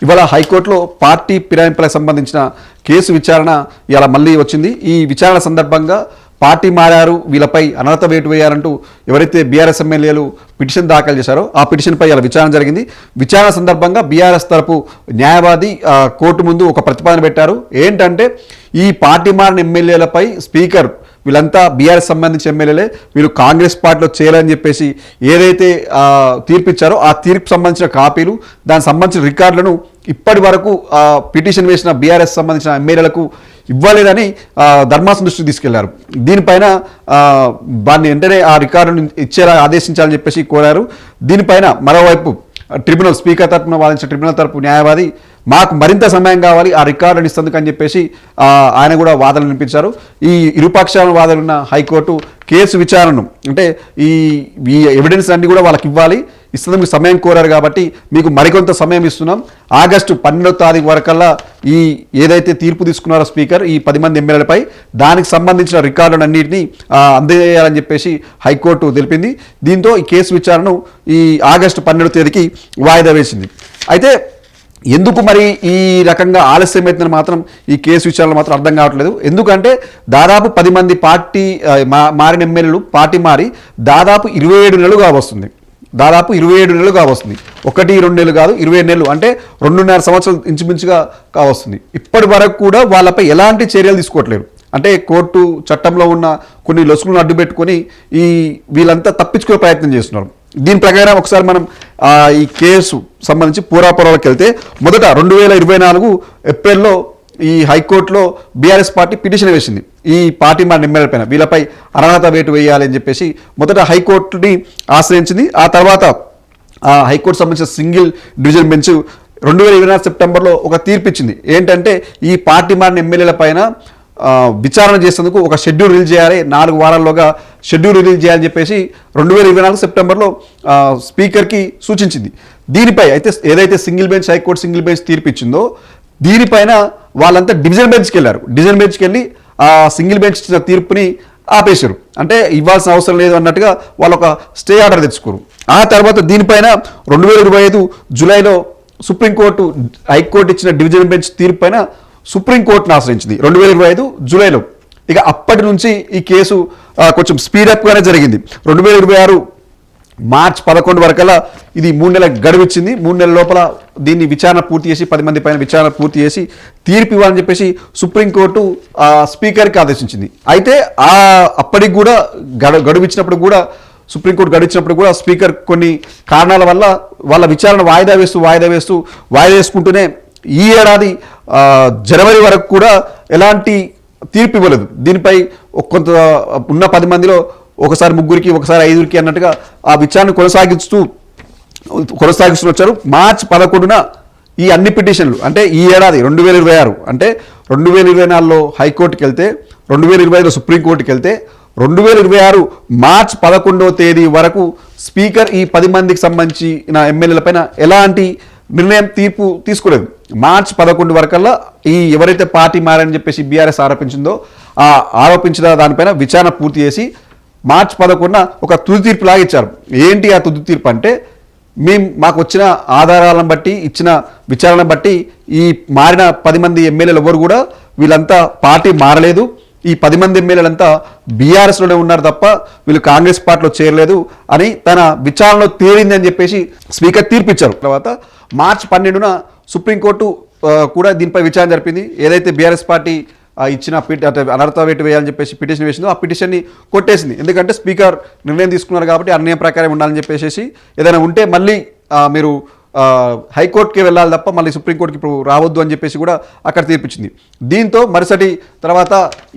ఇవాళ హైకోర్టులో పార్టీ ఫిరాయింపులకు సంబంధించిన కేసు విచారణ ఇలా మళ్ళీ వచ్చింది. ఈ విచారణ సందర్భంగా పార్టీ మారారు, వీళ్ళపై అనర్హత వేటు వేయాలంటూ ఎవరైతే బీఆర్ఎస్ ఎమ్మెల్యేలు పిటిషన్ దాఖలు చేశారో ఆ పిటిషన్పై ఇలా విచారణ జరిగింది. విచారణ సందర్భంగా బీఆర్ఎస్ తరపు న్యాయవాది కోర్టు ముందు ఒక ప్రతిపాదన పెట్టారు. ఏంటంటే ఈ పార్టీ మారిన ఎమ్మెల్యేలపై స్పీకర్ వీళ్ళంతా బీఆర్ఎస్ సంబంధించిన ఎమ్మెల్యేలే, వీళ్ళు కాంగ్రెస్ పార్టీలో చేయాలని చెప్పేసి ఏదైతే తీర్పు ఇచ్చారో ఆ తీర్పు సంబంధించిన కాపీలు, దానికి సంబంధించిన రికార్డులను ఇప్పటి వరకు పిటిషన్ వేసిన బీఆర్ఎస్ సంబంధించిన ఎమ్మెల్యేలకు ఇవ్వలేదని ధర్మాసనం దృష్టికి తీసుకెళ్లారు. దీనిపైన దాన్ని వెంటనే ఆ రికార్డును ఇచ్చేలా ఆదేశించాలని చెప్పేసి కోరారు. దీనిపైన మరోవైపు ట్రిబ్యునల్ స్పీకర్ తరపున వాదించిన ట్రిబ్యునల్ తరపు న్యాయవాది మాకు మరింత సమయం కావాలి ఆ రికార్డుని ఇస్తందుకు అని చెప్పేసి ఆయన కూడా వాదనలు వినిపించారు. ఈ ఇరుపక్షాల వాదనలున్న హైకోర్టు కేసు విచారణను అంటే ఈ ఎవిడెన్స్ అన్ని కూడా వాళ్ళకి ఇవ్వాలి, ఇస్తుంది సమయం కోరారు కాబట్టి మీకు మరికొంత సమయం ఇస్తున్నాం, ఆగస్టు 12వ తారీఖు వరకల్లా ఈ ఏదైతే తీర్పు తీసుకున్నారో స్పీకర్ ఈ 10 మంది ఎమ్మెల్యేలపై దానికి సంబంధించిన రికార్డులను అన్నింటినీ అందజేయాలని చెప్పేసి హైకోర్టు తెలిపింది. దీంతో ఈ కేసు విచారణను ఈ ఆగస్టు 12వ తేదీకి వాయిదా వేసింది. అయితే ఎందుకు మరి ఈ రకంగా ఆలస్యం అవుతుందని మాత్రం ఈ కేసు విచారణలో మాత్రం అర్థం కావట్లేదు. ఎందుకంటే దాదాపు 10 మంది పార్టీ మారిన ఎమ్మెల్యేలు పార్టీ మారి దాదాపు 27 నెలలుగా వస్తుంది. దాదాపు 27 నెలలు కావస్తుంది. 1-2 నెలలు కాదు, 27 నెలలు అంటే 2.5 సంవత్సరాలు ఇంచుమించుగా కావస్తుంది. ఇప్పటి వరకు కూడా వాళ్ళపై ఎలాంటి చర్యలు తీసుకోవట్లేదు. అంటే కోర్టు చట్టంలో ఉన్న కొన్ని లొసుగులను అడ్డుపెట్టుకొని వీళ్ళంతా తప్పించుకునే ప్రయత్నం చేస్తున్నారు. దీని ప్రకారం ఒకసారి మనం ఈ కేసు సంబంధించి పూర్వాపరాలకు వెళ్తే మొదట 2024 ఏప్రిల్లో ఈ హైకోర్టులో బీఆర్ఎస్ పార్టీ పిటిషన్ వేసింది. ఈ పార్టీ మారిన ఎమ్మెల్యేల పైన వీళ్ళపై అనర్హత వేటు వేయాలి అని చెప్పేసి మొదట హైకోర్టుని ఆశ్రయించింది. ఆ తర్వాత హైకోర్టు సంబంధించిన సింగిల్ డివిజన్ బెంచ్ 2024 సెప్టెంబర్లో ఒక తీర్పు ఇచ్చింది. ఏంటంటే ఈ పార్టీ మారిన ఎమ్మెల్యేల పైన విచారణ చేసేందుకు ఒక షెడ్యూల్ రిలీజ్ చేయాలి, 4 వారాల్లోగా షెడ్యూల్ రిలీజ్ చేయాలని చెప్పేసి 2024 సెప్టెంబర్లో స్పీకర్కి సూచించింది. దీనిపై అయితే ఏదైతే single bench high court single bench తీర్పు ఇచ్చిందో దీనిపైన వాళ్ళంతా డివిజన్ బెంచ్కి వెళ్ళారు. డివిజన్ బెంచ్కి వెళ్ళి ఆ సింగిల్ బెంచ్ ఇచ్చిన తీర్పుని ఆపేశారు. అంటే ఇవ్వాల్సిన అవసరం లేదు అన్నట్టుగా వాళ్ళు ఒక స్టే ఆర్డర్ తెచ్చుకోరు. ఆ తర్వాత దీనిపైన 2025 జూలైలో సుప్రీంకోర్టు హైకోర్టు ఇచ్చిన డివిజన్ బెంచ్ తీర్పు పైన సుప్రీంకోర్టును ఆశ్రయించింది 2025 జూలైలో. ఇక అప్పటి నుంచి ఈ కేసు కొంచెం స్పీడప్గానే జరిగింది. 2026 మార్చ్ 11 వరకల్లా ఇది 3 నెలల గడువు ఇచ్చింది. 3 నెలల లోపల దీన్ని విచారణ పూర్తి చేసి 10 మంది పైన విచారణ పూర్తి చేసి తీర్పు ఇవ్వాలని చెప్పేసి సుప్రీంకోర్టు స్పీకర్కి ఆదేశించింది. అయితే అప్పటికి కూడా గడువు ఇచ్చినప్పుడు కూడా సుప్రీంకోర్టు గడిచినప్పుడు కూడా స్పీకర్ కొన్ని కారణాల వల్ల వాళ్ళ విచారణ వాయిదా వేసుకుంటూనే ఈ ఏడాది జనవరి వరకు కూడా ఎలాంటి తీర్పు ఇవ్వలేదు. దీనిపై కొంత ఉన్న 10 మందిలో ఒకసారి 3కి ఒకసారి 5కి అన్నట్టుగా ఆ విచారణ కొనసాగిస్తూ వచ్చారు. మార్చి 11న ఈ అన్ని పిటిషన్లు అంటే ఈ ఏడాది 2026 అంటే 2024లో హైకోర్టుకి వెళ్తే 2025లో సుప్రీంకోర్టుకి వెళ్తే 2026 మార్చి 11వ తేదీ వరకు స్పీకర్ ఈ 10 మందికి సంబంధించిన ఎమ్మెల్యేలపైన ఎలాంటి నిర్ణయం తీర్పు తీసుకోలేదు. మార్చి 11 వరకల్లా ఈ ఎవరైతే పార్టీ మారని చెప్పేసి బీఆర్ఎస్ ఆరోపించిన దానిపైన విచారణ పూర్తి చేసి మార్చి 11న ఒక తుది తీర్పు లాగిచ్చారు. ఏంటి ఆ తుది తీర్పు అంటే మాకు వచ్చిన ఆధారాలను బట్టి ఇచ్చిన విచారణ బట్టి ఈ మారిన 10 మంది ఎమ్మెల్యేలు ఎవరు కూడా వీళ్ళంతా పార్టీ మారలేదు, ఈ 10 మంది ఎమ్మెల్యేలంతా బీఆర్ఎస్లోనే ఉన్నారు తప్ప వీళ్ళు కాంగ్రెస్ పార్టీలో చేరలేదు అని తన విచారణలో తేలింది అని చెప్పేసి స్పీకర్ తీర్పు ఇచ్చారు. తర్వాత మార్చి 12న సుప్రీంకోర్టు కూడా దీనిపై విచారణ జరిపింది. ఏదైతే బీఆర్ఎస్ పార్టీ ఇచ్చిన అనర్హత వేటు వేయాలని చెప్పేసి పిటిషన్ వేసిందో ఆ పిటిషన్ని కొట్టేసింది. ఎందుకంటే స్పీకర్ నిర్ణయం తీసుకున్నారు కాబట్టి ఆ నిర్ణయం ప్రకారం ఉండాలని చెప్పేసి ఏదైనా ఉంటే మళ్ళీ మీరు హైకోర్టుకి వెళ్ళాలి తప్ప మళ్ళీ సుప్రీంకోర్టుకి ఇప్పుడు రావద్దు అని చెప్పేసి కూడా అక్కడ తీర్పిచ్చింది. దీంతో మరుసటి తర్వాత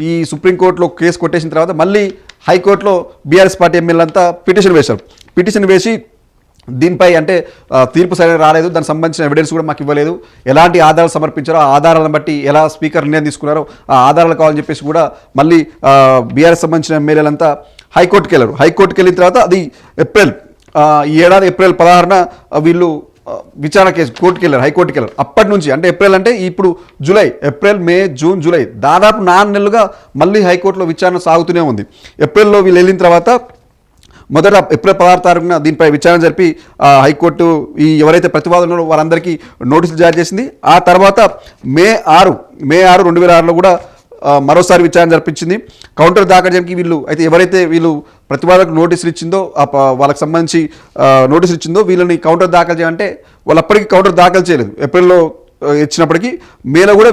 ఈ సుప్రీంకోర్టులో కేసు కొట్టేసిన తర్వాత మళ్ళీ హైకోర్టులో బీఆర్ఎస్ పార్టీ ఎమ్మెల్యేలంతా పిటిషన్ వేశారు. పిటిషన్ వేసి దీనిపై అంటే తీర్పు సరైన రాలేదు, దానికి సంబంధించిన ఎవిడెన్స్ కూడా మాకు ఇవ్వలేదు, ఎలాంటి ఆధారాలు సమర్పించారో ఆ ఆధారాలను బట్టి ఎలా స్పీకర్ నిర్ణయం తీసుకున్నారో ఆ ఆధారాలు కావాలని చెప్పేసి కూడా మళ్ళీ బీఆర్ఎస్ సంబంధించిన ఎమ్మెల్యేలంతా హైకోర్టుకి వెళ్ళారు. హైకోర్టుకి వెళ్ళిన తర్వాత అది ఈ ఏడాది ఏప్రిల్ 16న వీళ్ళు విచారణ కేసు కోర్టుకి వెళ్ళారు, హైకోర్టుకి వెళ్ళారు. అప్పటి నుంచి అంటే ఏప్రిల్ అంటే ఇప్పుడు July, April May June July దాదాపు 4 నెలలుగా మళ్ళీ హైకోర్టులో విచారణ సాగుతూనే ఉంది. ఏప్రిల్లో వీళ్ళు వెళ్ళిన తర్వాత మొదట ఏప్రిల్ 16 తారీఖున దీనిపై విచారణ జరిపి హైకోర్టు ఈ ఎవరైతే ప్రతివాదులు ఉన్నారో వారందరికీ నోటీసులు జారీ చేసింది. ఆ తర్వాత మే 6 2006లో కూడా మరోసారి విచారణ జరిపించింది. కౌంటర్ దాఖలు చేయడానికి వీళ్ళు అయితే ఎవరైతే వీళ్ళు ప్రతివాదులకు నోటీసులు ఇచ్చిందో వాళ్ళకి సంబంధించి నోటీసులు ఇచ్చిందో వీళ్ళని కౌంటర్ దాఖలు చేయాలంటే వాళ్ళు అప్పటికి కౌంటర్ దాఖలు చేయలేదు. ఏప్రిల్లో ఇచ్చినప్పటికీ మేలో కూడా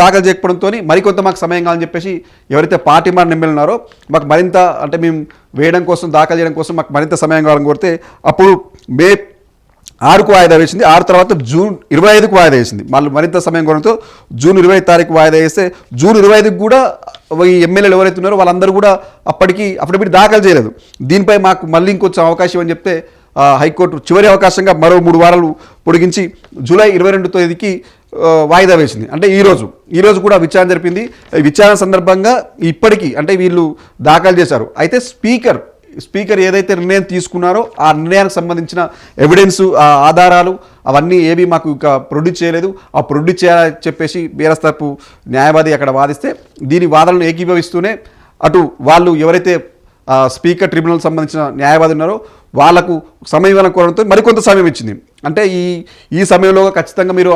దాఖలు చేయకపోవడంతో మరికొంత మాకు సమయం కావాలని చెప్పేసి ఎవరైతే పార్టీ మారిన ఎమ్మెల్యే ఉన్నారో మాకు మరింత అంటే మేము వేయడం కోసం దాఖలు చేయడం కోసం మాకు మరింత సమయం కావాలని కోరితే అప్పుడు మే 6కు వాయిదా వేసింది. 6 తర్వాత జూన్ 25కు వాయిదా వేసింది. వాళ్ళు మరింత సమయం కోరడంతో జూన్ 25 తారీఖు వాయిదా వేస్తే జూన్ 25కి కూడా ఈ ఎమ్మెల్యేలు ఎవరైతే ఉన్నారో వాళ్ళందరూ కూడా అప్పటికి అఫిడవిట్ దాఖలు చేయలేదు. దీనిపై మాకు మళ్ళీ ఇంకొంచెం అవకాశం అని చెప్తే హైకోర్టు చివరి అవకాశంగా మరో 3 వారాలు పొడిగించి జూలై 22 తేదీకి వాయిదా వేసింది. అంటే ఈరోజు కూడా విచారణ జరిపింది. విచారణ సందర్భంగా ఇప్పటికీ అంటే వీళ్ళు దాఖలు చేశారు. అయితే స్పీకర్ ఏదైతే నిర్ణయం తీసుకున్నారో ఆ నిర్ణయానికి సంబంధించిన ఎవిడెన్స్ ఆధారాలు అవన్నీ ఏవి మాకు ఇంకా ప్రొడ్యూస్ చేయలేదు. ఆ ప్రొడ్యూస్ చేయాలని చెప్పేసి బీఆర్ఎస్ తరపు న్యాయవాది అక్కడ వాదిస్తే దీని వాదనలు ఏకీభవిస్తూనే అటు వాళ్ళు ఎవరైతే స్పీకర్ ట్రిబ్యునల్ సంబంధించిన న్యాయవాది ఉన్నారో వాళ్లకు సమయం ఇవ్వాలని కోరడంతో మరికొంత సమయం ఇచ్చింది. అంటే ఈ సమయంలో ఖచ్చితంగా మీరు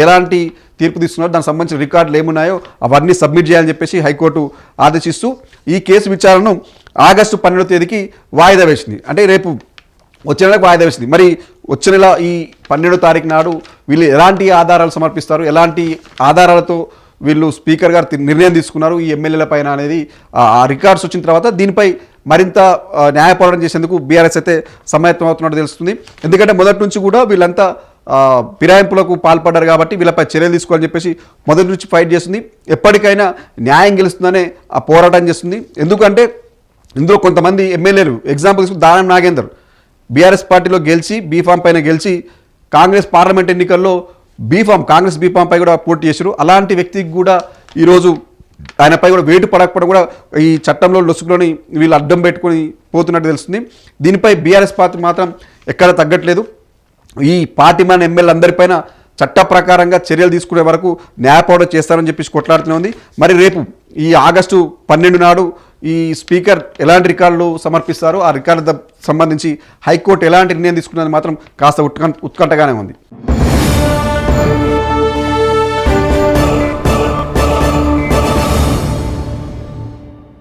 ఎలాంటి తీర్పు తీసుకున్నారో దానికి సంబంధించిన రికార్డులు ఏమున్నాయో అవన్నీ సబ్మిట్ చేయాలని చెప్పేసి హైకోర్టు ఆదేశిస్తూ ఈ కేసు విచారణను ఆగస్టు 12వ తేదీకి వాయిదా వేసింది. అంటే రేపు వచ్చే నెలకు వాయిదా వేసింది. మరి వచ్చే నెల ఈ 12వ తారీఖు నాడు వీళ్ళు ఎలాంటి ఆధారాలు సమర్పిస్తారు, ఎలాంటి ఆధారాలతో వీళ్ళు స్పీకర్ గారు నిర్ణయం తీసుకున్నారు ఈ ఎమ్మెల్యేల పైన అనేది ఆ రికార్డ్స్ వచ్చిన తర్వాత దీనిపై మరింత న్యాయ పోరాటం చేసేందుకు బీఆర్ఎస్ అయితే సమాయత్తం అవుతున్నట్టు తెలుస్తుంది. ఎందుకంటే మొదటి నుంచి కూడా వీళ్ళంతా ఫిరాయింపులకు పాల్పడ్డారు కాబట్టి వీళ్ళపై చర్యలు తీసుకోవాలని చెప్పేసి మొదటి నుంచి ఫైట్ చేస్తుంది. ఎప్పటికైనా న్యాయం గెలుస్తుందనే ఆ పోరాటం చేస్తుంది. ఎందుకంటే ఇందులో కొంతమంది ఎమ్మెల్యేలు ఎగ్జాంపుల్ తీసుకుని దానం నాగేందర్ బీఆర్ఎస్ పార్టీలో గెలిచి బీఫామ్ పైన గెలిచి కాంగ్రెస్ పార్లమెంట్ ఎన్నికల్లో కాంగ్రెస్ బీఫామ్ పై కూడా పోటీ చేశారు. అలాంటి వ్యక్తికి కూడా ఈరోజు ఆయనపై కూడా వేటు పడకపోవడం కూడా ఈ చట్టంలో లొసుగులోని వీళ్ళు అడ్డం పెట్టుకొని పోతున్నట్టు తెలుస్తుంది. దీనిపై బీఆర్ఎస్ పార్టీ మాత్రం ఎక్కడ తగ్గట్లేదు. ఈ పార్టీ మన ఎమ్మెల్యే అందరిపైన చట్ట ప్రకారంగా చర్యలు తీసుకునే వరకు న్యాయ పోరాటం చేస్తారని చెప్పేసి కొట్లాడుతూనే ఉంది. మరి రేపు ఈ ఆగస్టు 12 నాడు ఈ స్పీకర్ ఎలాంటి రికార్డులు సమర్పిస్తారో ఆ రికార్డులకు సంబంధించి హైకోర్టు ఎలాంటి నిర్ణయం తీసుకున్నది మాత్రం కాస్త ఉత్కంఠగానే ఉంది.